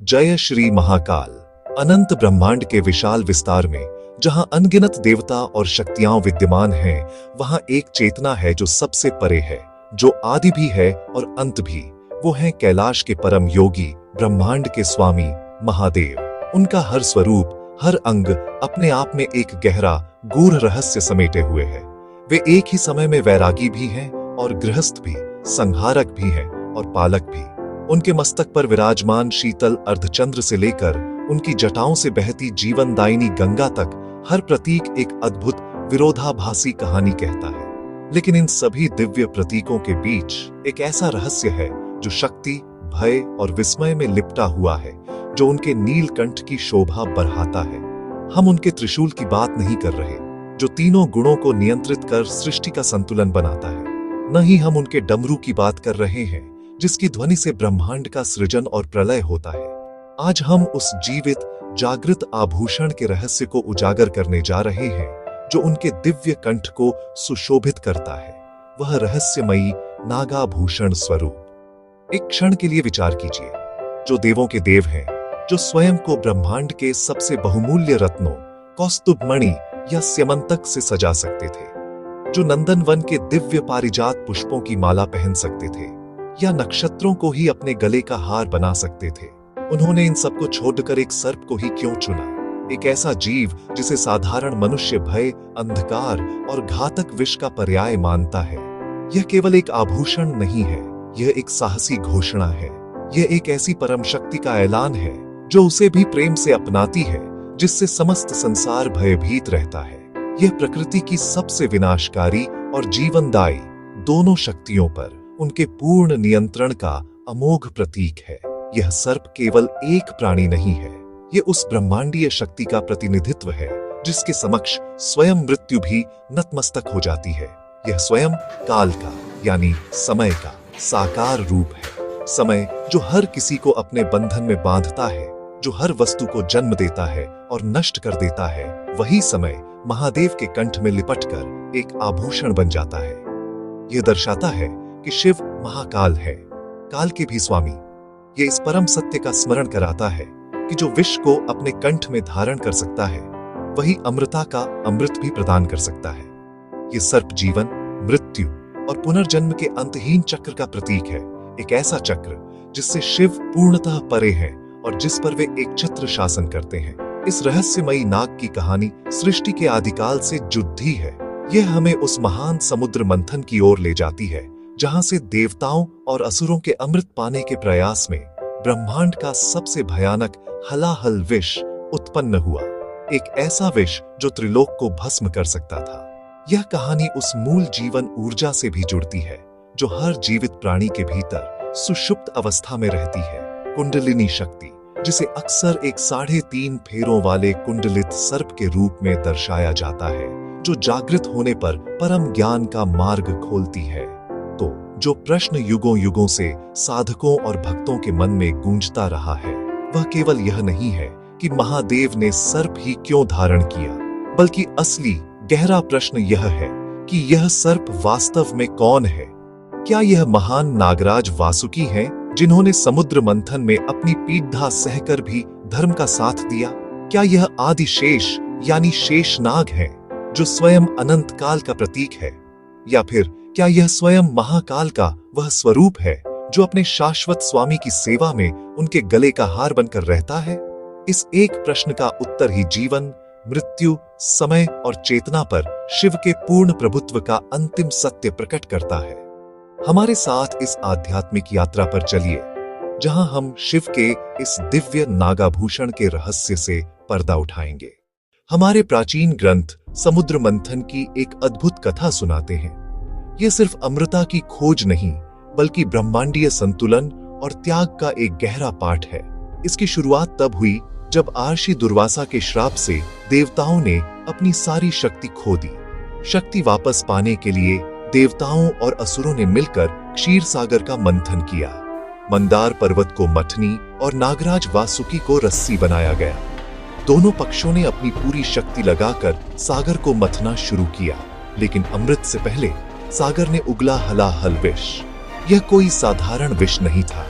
जय श्री महाकाल। अनंत ब्रह्मांड के विशाल विस्तार में जहां अनगिनत देवता और शक्तियां विद्यमान हैं, वहां एक चेतना है जो सबसे परे है, जो आदि भी है और अंत भी। वो है कैलाश के परम योगी, ब्रह्मांड के स्वामी महादेव। उनका हर स्वरूप, हर अंग अपने आप में एक गहरा गूढ़ रहस्य समेटे हुए है। वे एक ही समय में वैरागी भी हैं और गृहस्थ भी, संहारक भी हैं और पालक भी। उनके मस्तक पर विराजमान शीतल अर्धचंद्र से लेकर उनकी जटाओं से बहती जीवनदायिनी गंगा तक हर प्रतीक एक अद्भुत विरोधाभासी कहानी कहता है। लेकिन इन सभी दिव्य प्रतीकों के बीच एक ऐसा रहस्य है जो शक्ति, भय और विस्मय में लिपटा हुआ है, जो उनके नीलकंठ की शोभा बढ़ाता है। हम उनके त्रिशूल की बात नहीं कर रहे, जो तीनों गुणों को नियंत्रित कर सृष्टि का संतुलन बनाता है। न ही हम उनके डमरू की बात कर रहे हैं, जिसकी ध्वनि से ब्रह्मांड का सृजन और प्रलय होता है। आज हम उस जीवित, जागृत आभूषण के रहस्य को उजागर करने जा रहे हैं, जो उनके दिव्य कंठ को सुशोभित करता है। वह रहस्यमयी नागाभूषण स्वरूप। एक क्षण के लिए विचार कीजिए, जो देवों के देव हैं, जो स्वयं को ब्रह्मांड के सबसे बहुमूल्य रत्नों, कौस्तुभ मणि या स्यमंतक से सजा सकते थे, जो नंदनवन के दिव्य पारिजात पुष्पों की माला पहन सकते थे या नक्षत्रों को ही अपने गले का हार बना सकते थे, उन्होंने इन सबको छोड़कर एक सर्प को ही क्यों चुना? एक ऐसा जीव जिसे साधारण मनुष्य भय, अंधकार और घातक विष का पर्याय मानता है। यह केवल एक आभूषण नहीं है, यह एक साहसी घोषणा है। यह एक ऐसी परम शक्ति का ऐलान है जो उसे भी प्रेम से अपनाती है, जिससे समस्त संसार भयभीत रहता है। यह प्रकृति की सबसे विनाशकारी और जीवनदायी दोनों शक्तियों पर उनके पूर्ण नियंत्रण का अमोघ प्रतीक है। यह सर्प केवल एक प्राणी नहीं है, यह उस ब्रह्मांडीय शक्ति का प्रतिनिधित्व है जिसके समक्ष स्वयं मृत्यु भी नतमस्तक हो जाती है। यह स्वयं काल का यानी समय का साकार रूप है। समय जो हर किसी को अपने बंधन में बांधता है, जो हर वस्तु को जन्म देता है और नष्ट कर देता है, वही समय महादेव के कंठ में लिपटकर एक आभूषण बन जाता है। यह दर्शाता है कि शिव महाकाल है, काल के भी स्वामी। ये इस परम सत्य का स्मरण कराता है कि जो विष को अपने कंठ में धारण कर सकता है, वही अमृता का अमृत भी प्रदान कर सकता है। ये सर्प जीवन, मृत्यु और पुनर्जन्म के अंतहीन चक्र का प्रतीक है। एक ऐसा चक्र जिससे शिव पूर्णतः परे हैं और जिस पर वे एक छत्र शासन करते हैं। इस रहस्यमयी नाग की कहानी सृष्टि के आदिकाल से जुड़ी है। यह हमें उस महान समुद्र मंथन की ओर ले जाती है, जहां से देवताओं और असुरों के अमृत पाने के प्रयास में ब्रह्मांड का सबसे भयानक हलाहल विष उत्पन्न हुआ। एक ऐसा विष जो त्रिलोक को भस्म कर सकता था। यह कहानी उस मूल जीवन ऊर्जा से भी जुड़ती है जो हर जीवित प्राणी के भीतर सुषुप्त अवस्था में रहती है। कुंडलिनी शक्ति, जिसे अक्सर एक 3.5 फेरों वाले कुंडलित सर्प के रूप में दर्शाया जाता है, जो जागृत होने पर परम ज्ञान का मार्ग खोलती है। तो जो प्रश्न युगों युगों से साधकों और भक्तों के मन में गूंजता रहा है, वह केवल यह नहीं है कि महादेव ने सर्प ही क्यों धारण किया, बल्कि असली गहरा प्रश्न यह है कि यह सर्प वास्तव में कौन है। क्या यह महान नागराज वासुकी हैं, जिन्होंने समुद्र मंथन में अपनी पीड़ा सहकर भी धर्म का साथ दिया? क्या यह आदिशेष यानी शेषनाग है, जो स्वयं अनंत काल का प्रतीक है? या फिर क्या यह स्वयं महाकाल का वह स्वरूप है जो अपने शाश्वत स्वामी की सेवा में उनके गले का हार बनकर रहता है? इस एक प्रश्न का उत्तर ही जीवन, मृत्यु, समय और चेतना पर शिव के पूर्ण प्रभुत्व का अंतिम सत्य प्रकट करता है। हमारे साथ इस आध्यात्मिक यात्रा पर चलिए, जहां हम शिव के इस दिव्य नागाभूषण के रहस्य से पर्दा उठाएंगे। हमारे प्राचीन ग्रंथ समुद्र मंथन की एक अद्भुत कथा सुनाते हैं। ये सिर्फ अमृता की खोज नहीं, बल्कि ब्रह्मांडीय संतुलन और त्याग का एक गहरा पाठ है। इसकी शुरुआत तब हुई जब आर्षि दुर्वासा के श्राप से देवताओं ने अपनी सारी शक्ति खो दी। शक्ति वापस पाने के लिए देवताओं और असुरों ने मिलकर क्षीर सागर का मंथन किया। मंदार पर्वत को मथनी और नागराज वासुकी को रस्सी बनाया गया। दोनों पक्षों ने अपनी पूरी शक्ति लगाकर सागर को मथना शुरू किया, लेकिन अमृत से पहले सागर ने उगला हलाहल विष। यह कोई साधारण विष नहीं था,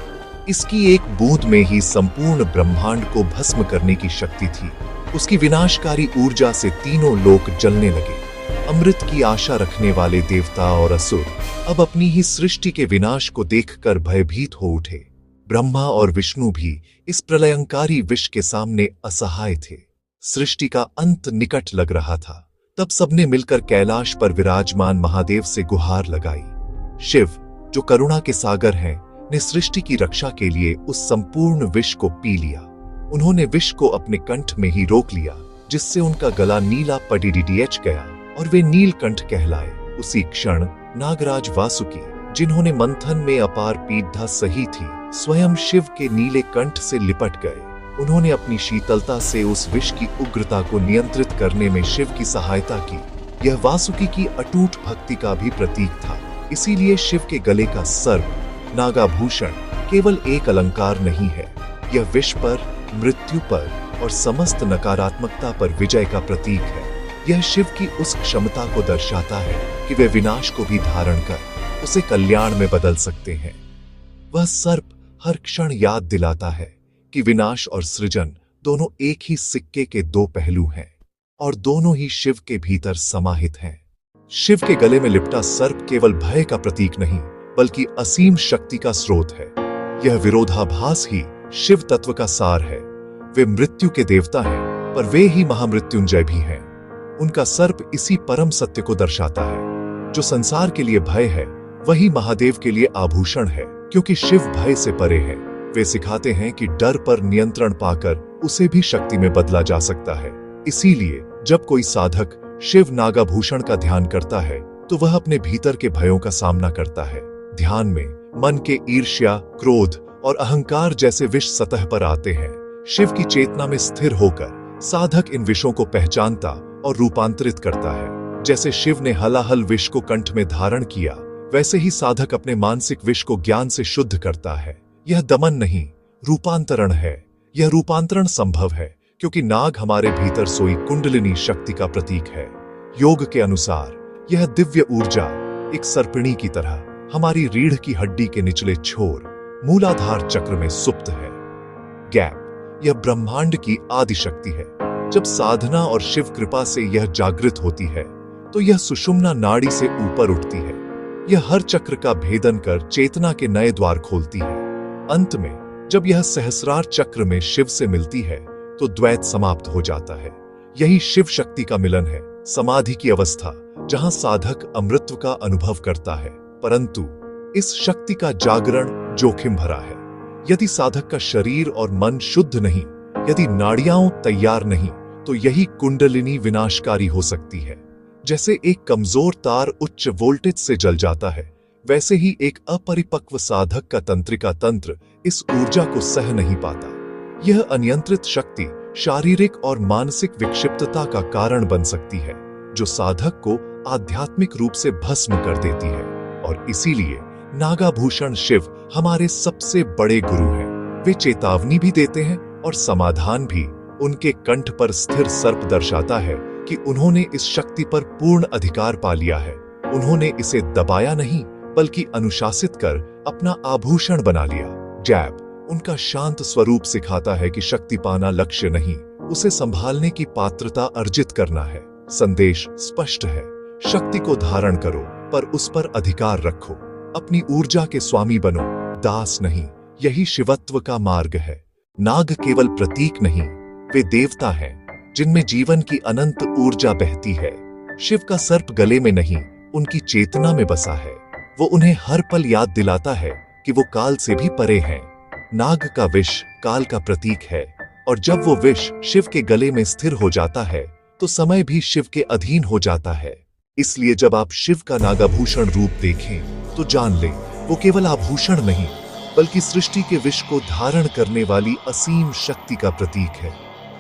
इसकी एक बूंद में ही संपूर्ण ब्रह्मांड को भस्म करने की शक्ति थी। उसकी विनाशकारी ऊर्जा से तीनों लोक जलने लगे। अमृत की आशा रखने वाले देवता और असुर अब अपनी ही सृष्टि के विनाश को देखकर भयभीत हो उठे। ब्रह्मा और विष्णु भी इस प्रलयंकारी विष के सामने असहाय थे। सृष्टि का अंत निकट लग रहा था। तब सबने मिलकर कैलाश पर विराजमान महादेव से गुहार लगाई। शिव, जो करुणा के सागर हैं, ने सृष्टि की रक्षा के लिए उस संपूर्ण विष को पी लिया। उन्होंने विष को अपने कंठ में ही रोक लिया, जिससे उनका गला नीला पडीडीएच गया और वे नीलकंठ कहलाए। उसी क्षण नागराज वासुकी, जिन्होंने मंथन में अपार पीड़ा सही थी, स्वयं शिव के नीले कंठ से लिपट गए। उन्होंने अपनी शीतलता से उस विष की उग्रता को नियंत्रित करने में शिव की सहायता की। यह वासुकी की अटूट भक्ति का भी प्रतीक था। इसीलिए शिव के गले का सर्प, नागाभूषण, केवल एक अलंकार नहीं है। यह विष पर, मृत्यु पर और समस्त नकारात्मकता पर विजय का प्रतीक है। यह शिव की उस क्षमता को दर्शाता है कि वे विनाश को भी धारण कर उसे कल्याण में बदल सकते हैं। वह सर्प हर क्षण याद दिलाता है कि विनाश और सृजन दोनों एक ही सिक्के के दो पहलू हैं और दोनों ही शिव के भीतर समाहित हैं। शिव के गले में लिपटा सर्प केवल भय का प्रतीक नहीं, बल्कि असीम शक्ति का स्रोत है। यह विरोधाभास ही शिव तत्व का सार है। वे मृत्यु के देवता हैं, पर वे ही महामृत्युंजय भी हैं। उनका सर्प इसी परम सत्य को दर्शाता है। जो संसार के लिए भय है, वही महादेव के लिए आभूषण है, क्योंकि शिव भय से परे है। वे सिखाते हैं कि डर पर नियंत्रण पाकर उसे भी शक्ति में बदला जा सकता है। इसीलिए जब कोई साधक शिव नागाभूषण का ध्यान करता है, तो वह अपने भीतर के भयों का सामना करता है। ध्यान में मन के ईर्ष्या, क्रोध और अहंकार जैसे विष सतह पर आते हैं। शिव की चेतना में स्थिर होकर साधक इन विषों को पहचानता और रूपांतरित करता है। जैसे शिव ने हलाहल विष को कंठ में धारण किया, वैसे ही साधक अपने मानसिक विष को ज्ञान से शुद्ध करता है। यह दमन नहीं, रूपांतरण है। यह रूपांतरण संभव है क्योंकि नाग हमारे भीतर सोई कुंडलिनी शक्ति का प्रतीक है। योग के अनुसार यह दिव्य ऊर्जा एक सर्पिणी की तरह हमारी रीढ़ की हड्डी के निचले छोर मूलाधार चक्र में सुप्त है। गैप, यह ब्रह्मांड की आदि शक्ति है। जब साधना और शिव कृपा से यह जागृत होती है, तो यह सुषुम्ना नाड़ी से ऊपर उठती है। यह हर चक्र का भेदन कर चेतना के नए द्वार खोलती है। अंत में जब यह सहस्रार चक्र में शिव से मिलती है, तो द्वैत समाप्त हो जाता है। यही शिव शक्ति का मिलन है, समाधि की अवस्था, जहां साधक अमृत्व का अनुभव करता है। परंतु इस शक्ति का जागरण जोखिम भरा है। यदि साधक का शरीर और मन शुद्ध नहीं, यदि नाड़ियां तैयार नहीं, तो यही कुंडलिनी विनाशकारी हो सकती है। जैसे एक कमजोर तार उच्च वोल्टेज से जल जाता है, वैसे ही एक अपरिपक्व साधक का तंत्रिका तंत्र इस ऊर्जा को सह नहीं पाता। यह अनियंत्रित शक्ति शारीरिक और मानसिक विक्षिप्तता का कारण बन सकती है, जो साधक को आध्यात्मिक रूप से भस्म कर देती है। और इसीलिए नागाभूषण शिव हमारे सबसे बड़े गुरु हैं। वे चेतावनी भी देते हैं और समाधान भी। उनके कंठ पर स्थिर सर्प दर्शाता है कि उन्होंने इस शक्ति पर पूर्ण अधिकार पा लिया है। उन्होंने इसे दबाया नहीं, बल्कि अनुशासित कर अपना आभूषण बना लिया। जैप, उनका शांत स्वरूप सिखाता है कि शक्ति पाना लक्ष्य नहीं, उसे संभालने की पात्रता अर्जित करना है। संदेश स्पष्ट है, शक्ति को धारण करो, पर उस पर अधिकार रखो। अपनी ऊर्जा के स्वामी बनो, दास नहीं। यही शिवत्व का मार्ग है। नाग केवल प्रतीक नहीं, वे देवता हैं, जिनमें जीवन की अनंत ऊर्जा बहती है। शिव का सर्प गले में नहीं, उनकी चेतना में बसा है। वो उन्हें हर पल याद दिलाता है कि वो काल से भी परे हैं। नाग का विष काल का प्रतीक है, और जब वो विष शिव के गले में स्थिर हो जाता है, तो समय भी शिव के अधीन हो जाता है। इसलिए जब आप शिव का नागाभूषण रूप देखें, तो जान लें, वो केवल आभूषण नहीं, बल्कि सृष्टि के विष को धारण करने वाली असीम शक्ति का प्रतीक है।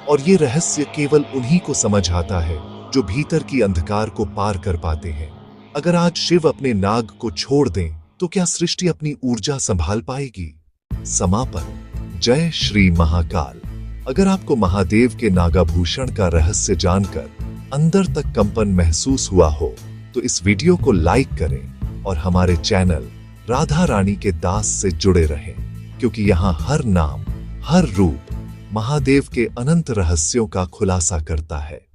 और ये रहस्य केवल उन्हीं को समझ आता है जो भीतर की अंधकार को पार कर पाते हैं। अगर आज शिव अपने नाग को छोड़ दें, तो क्या सृष्टि अपनी ऊर्जा संभाल पाएगी? समापन। जय श्री महाकाल। अगर आपको महादेव के नागाभूषण का रहस्य जानकर अंदर तक कंपन महसूस हुआ हो, तो इस वीडियो को लाइक करें और हमारे चैनल राधा रानी के दास से जुड़े रहें। क्योंकि यहाँ हर नाम, हर रूप महादेव के अनंत रहस्यों का खुलासा करता है।